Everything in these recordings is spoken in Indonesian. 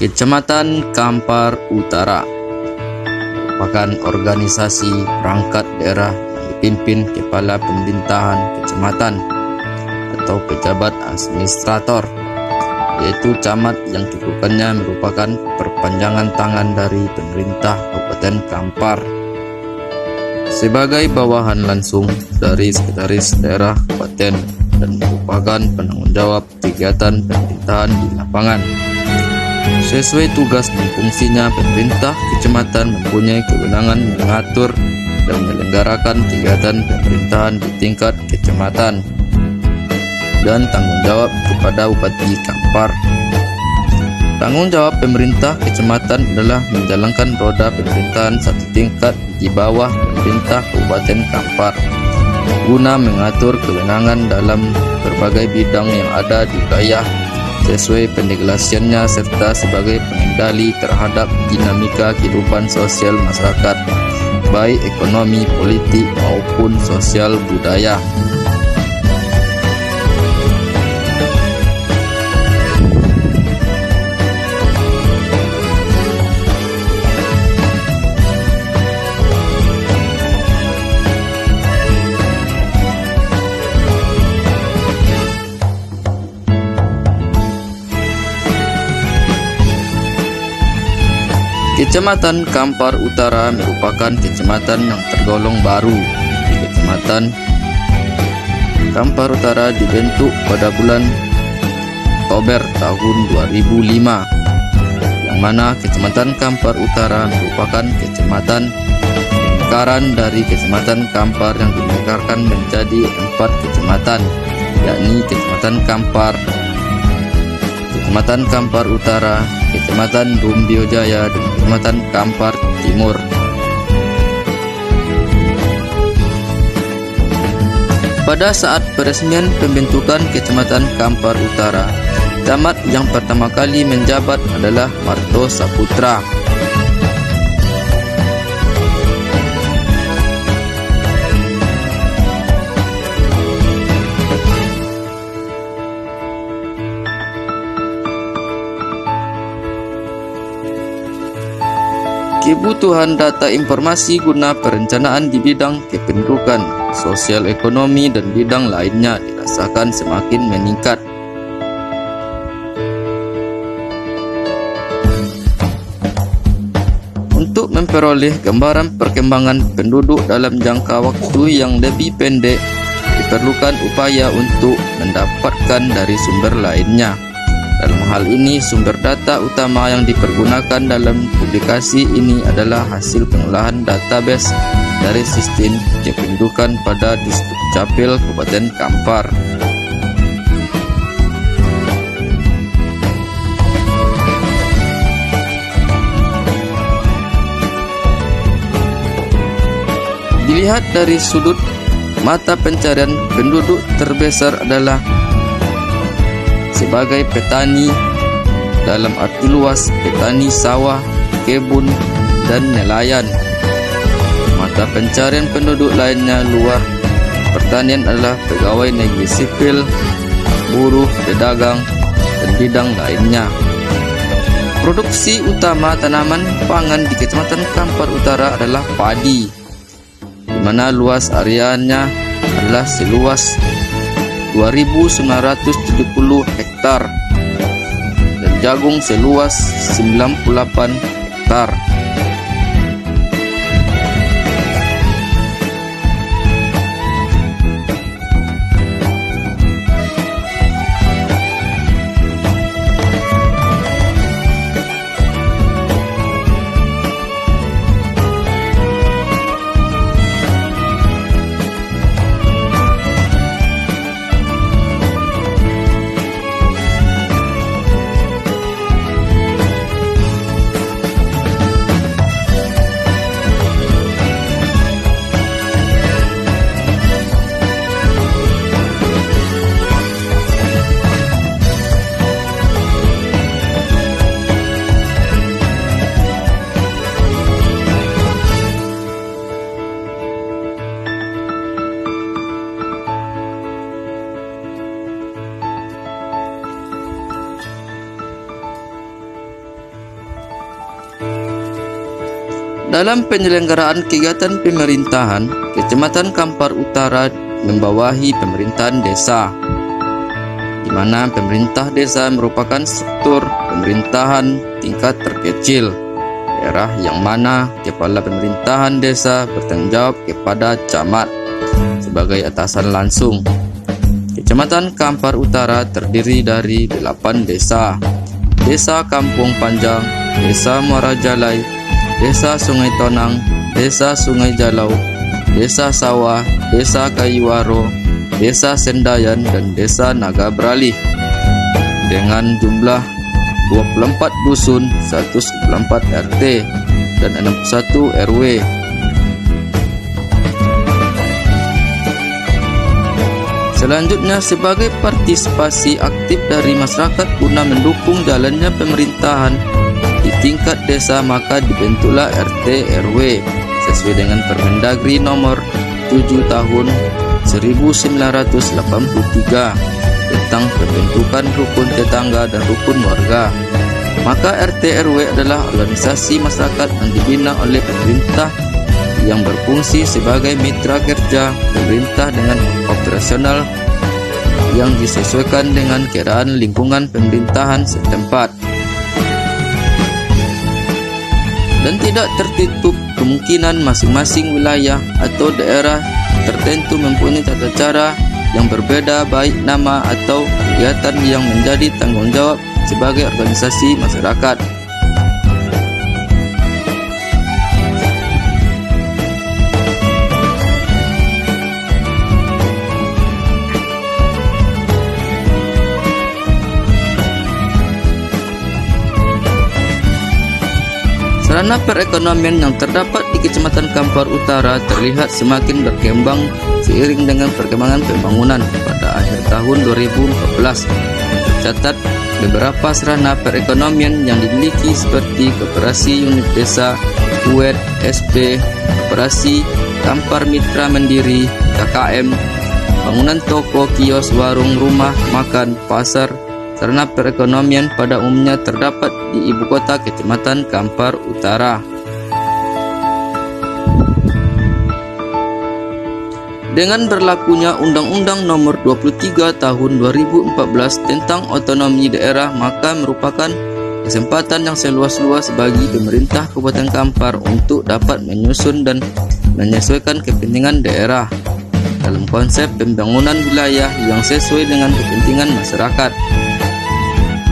Kecamatan Kampar Utara merupakan organisasi perangkat daerah yang dipimpin kepala pemerintahan kecamatan atau pejabat administrator, yaitu camat yang kedudukannya merupakan perpanjangan tangan dari pemerintah Kabupaten Kampar sebagai bawahan langsung dari sekretaris daerah kabupaten dan merupakan penanggung jawab kegiatan pemerintahan di lapangan. Sesuai tugas dan fungsinya, pemerintah kecamatan mempunyai kewenangan mengatur dan menyelenggarakan kegiatan pemerintahan di tingkat kecamatan dan tanggung jawab kepada Bupati Kampar. Tanggung jawab pemerintah kecamatan adalah menjalankan roda pemerintahan satu tingkat di bawah pemerintah Kabupaten Kampar guna mengatur kewenangan dalam berbagai bidang yang ada di wilayah sesuai pendelegasiannya serta sebagai pengendali terhadap dinamika kehidupan sosial masyarakat, baik ekonomi, politik maupun sosial budaya. Kecamatan Kampar Utara merupakan kecamatan yang tergolong baru. Kecamatan Kampar Utara dibentuk pada bulan Oktober tahun 2005, yang mana Kecamatan Kampar Utara merupakan kecamatan lingkaran dari Kecamatan Kampar yang dimekarkan menjadi 4 kecamatan, yakni Kecamatan Kampar, Kecamatan Kampar Utara, Kecamatan Rumbio Jaya, dan Kecamatan Kampar Timur. Pada saat peresmian pembentukan Kecamatan Kampar Utara, camat yang pertama kali menjabat adalah Marto Saputra. Kebutuhan data informasi guna perencanaan di bidang kependudukan, sosial ekonomi, dan bidang lainnya dirasakan semakin meningkat. Untuk memperoleh gambaran perkembangan penduduk dalam jangka waktu yang lebih pendek, diperlukan upaya untuk mendapatkan dari sumber lainnya. Dalam hal ini, sumber data utama yang dipergunakan dalam publikasi ini adalah hasil pengolahan database dari sistem kependudukan pada Dukcapil Kabupaten Kampar. Dilihat dari sudut mata pencarian, penduduk terbesar adalah sebagai petani, dalam arti luas petani sawah, kebun, dan nelayan. Mata pencarian penduduk lainnya luar pertanian adalah pegawai negeri sipil, buruh, pedagang, dan bidang lainnya. Produksi utama tanaman pangan di Kecamatan Kampar Utara adalah padi, di mana luas areanya adalah seluas 2.970 hektar dan jagung seluas 98 hektar. Dalam penyelenggaraan kegiatan pemerintahan, Kecamatan Kampar Utara membawahi pemerintahan desa, di mana pemerintah desa merupakan struktur pemerintahan tingkat terkecil, daerah yang mana kepala pemerintahan desa bertanggung jawab kepada camat sebagai atasan langsung. Kecamatan Kampar Utara terdiri dari 8 desa: Desa Kampung Panjang, Desa Muara Jalai, Desa Sungai Tonang, Desa Sungai Jalau, Desa Sawah, Desa Kayuwaro, Desa Sendayan, dan Desa Naga Beralih, dengan jumlah 24 dusun, 194 RT, dan 61 RW. Selanjutnya, sebagai partisipasi aktif dari masyarakat guna mendukung jalannya pemerintahan di tingkat desa, maka dibentuklah RT RW sesuai dengan Permendagri nomor 7 tahun 1983 tentang pembentukan rukun tetangga dan rukun warga. Maka RT RW adalah organisasi masyarakat yang dibina oleh pemerintah yang berfungsi sebagai mitra kerja pemerintah dengan operasional yang disesuaikan dengan keadaan lingkungan pemerintahan setempat, dan tidak tertutup kemungkinan masing-masing wilayah atau daerah tertentu mempunyai tata cara yang berbeda, baik nama atau kegiatan yang menjadi tanggung jawab sebagai organisasi masyarakat. Sarana perekonomian yang terdapat di Kecamatan Kampar Utara terlihat semakin berkembang seiring dengan perkembangan pembangunan. Pada akhir tahun 2014, tercatat beberapa sarana perekonomian yang dimiliki seperti Koperasi Unit Desa, KUED, SP, Koperasi Kampar Mitra Mandiri, KKM, bangunan toko, kios, warung, rumah makan, pasar. Sarana perekonomian pada umumnya terdapat di ibu kota Kecamatan Kampar Utara. Dengan berlakunya Undang-Undang Nomor 23 Tahun 2014 tentang otonomi daerah, maka merupakan kesempatan yang seluas-luas bagi pemerintah Kabupaten Kampar untuk dapat menyusun dan menyesuaikan kepentingan daerah dalam konsep pembangunan wilayah yang sesuai dengan kepentingan masyarakat.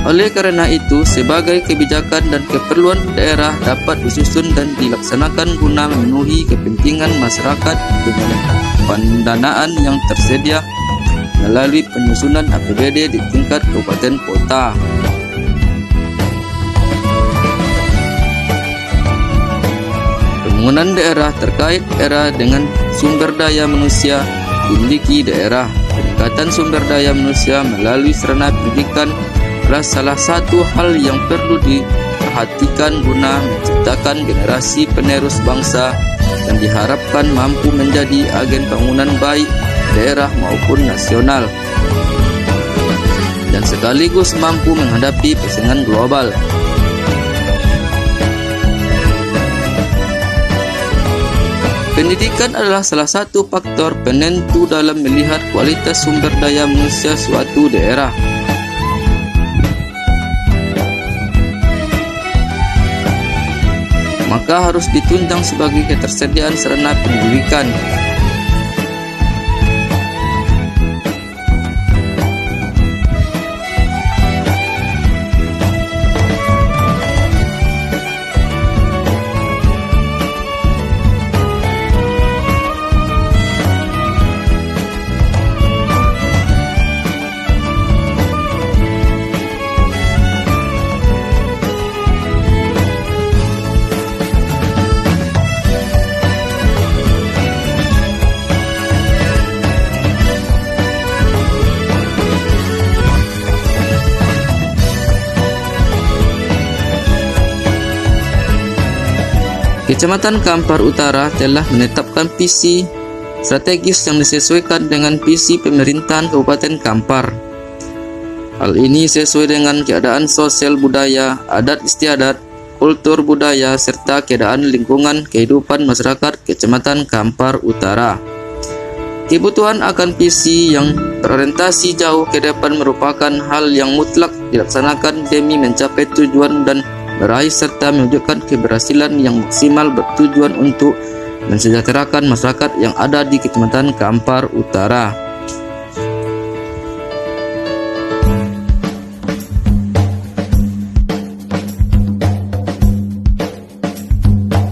Oleh karena itu, sebagai kebijakan dan keperluan daerah dapat disusun dan dilaksanakan guna memenuhi kepentingan masyarakat dengan pendanaan yang tersedia melalui penyusunan APBD di tingkat kabupaten kota. Pembangunan daerah terkait era dengan sumber daya manusia dimiliki daerah. Peningkatan sumber daya manusia melalui sarana pendidikan adalah salah satu hal yang perlu diperhatikan guna menciptakan generasi penerus bangsa dan diharapkan mampu menjadi agen bangunan baik daerah maupun nasional, dan sekaligus mampu menghadapi persaingan global. Pendidikan adalah salah satu faktor penentu dalam melihat kualitas sumber daya manusia suatu daerah. Maka harus ditunjang sebagai ketersediaan sarana pendidikan. Kecamatan Kampar Utara telah menetapkan visi strategis yang disesuaikan dengan visi pemerintahan Kabupaten Kampar. Hal ini sesuai dengan keadaan sosial budaya, adat istiadat, kultur budaya serta keadaan lingkungan kehidupan masyarakat Kecamatan Kampar Utara. Kebutuhan akan visi yang berorientasi jauh ke depan merupakan hal yang mutlak dilaksanakan demi mencapai tujuan dan meraih serta mewujudkan keberhasilan yang maksimal bertujuan untuk mensejahterakan masyarakat yang ada di Kecamatan Kampar Utara.